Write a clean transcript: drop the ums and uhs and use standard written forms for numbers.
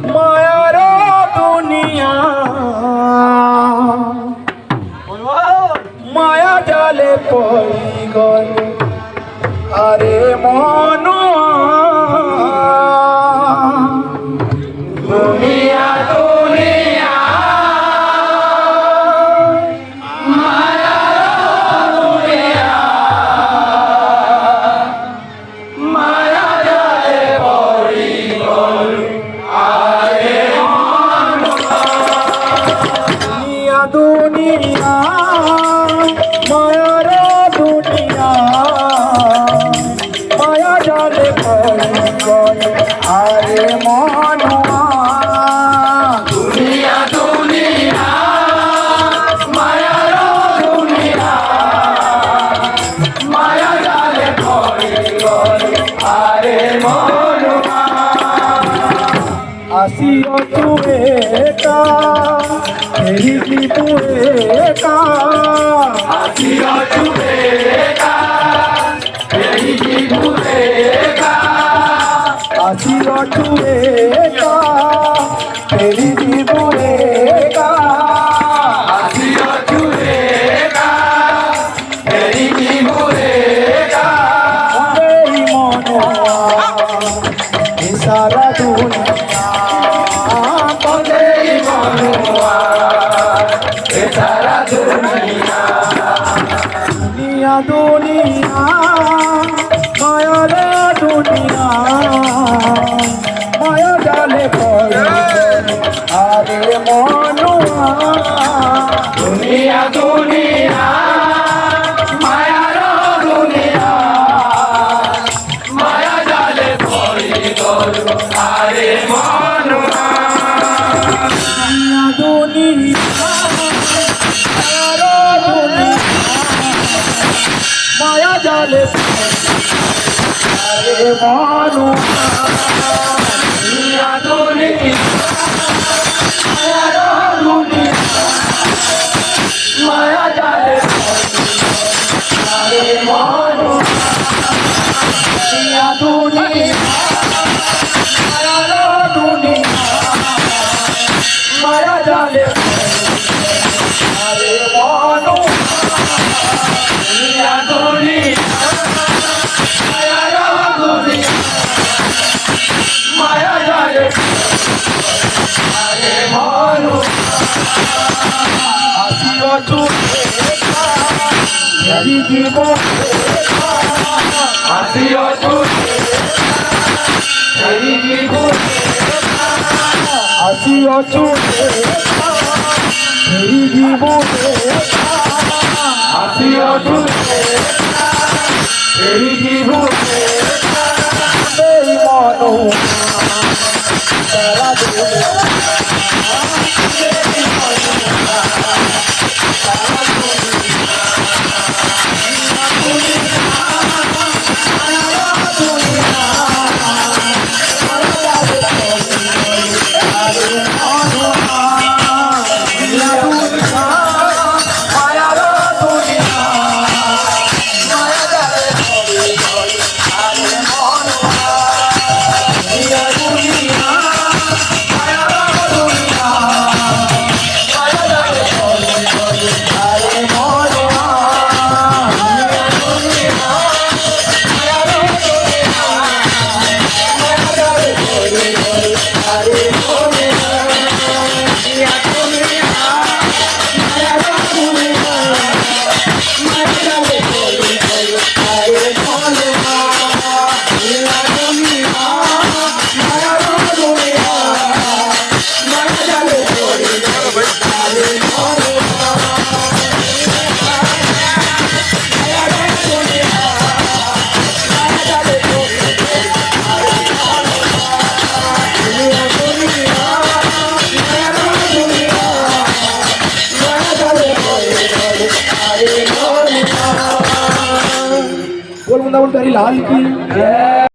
মায়ার দুনিয়া মায়া জালে পড়ি গলে আরে মন দুনিয়া দুনিয়া মায়ার দুনিয়া মায়া জালে পড়ি গলে আরে মন দুনিয়া মায়ার দুনিয়া মায়া জালে পড়ি গলে আরে মন দুনিয়া দুনিয়া মায়ার দুনিয়া মায়া জালে পড়ি গলে আরে মন আসিও তুমি একা এই জীবনে একা আসিও তুমি একা এই জীবনে একা আসিও তুমি একা এই জীবনে একা আসিও তুমি একা এই জীবনে একা এই মনোয়া সারা দুনিয়া এই মনোয়া সারা দুনিয়া দুনিয়া দুনিয়া মায়ার দুনিয়া মায়া জালে পড়ে আরে মনোয়া দুনিয়া দুনিয়া মায়ার দুনিয়া মায়া জালে পড়ে আরে মনোয়া দুনিয়া মায়া জালে আরে মনোয়া দুনিয়া দুনিয়া মায়ার দুনিয়া মায়া জালে আরে মনোয়া দুনিয়া দুনিয়া মায়ার দুনিয়া মায়া জালে আরে মনোয়া দুনিয়া দুনিয়া মায়ার দুনিয়া মায়া জালে আরে মনোয়া আসিও তুমি একা এই জীবনে একা আসিও তুমি একা এই জীবনে একা আসিও তুমি একা এই জীবনে একা আসিও তুমি একা এই জীবনে একা এই মনোয়া সারা দুনিয়া এই মনোয়া সারা দুনিয়া बोल बंदा बोल प्यारी लाल की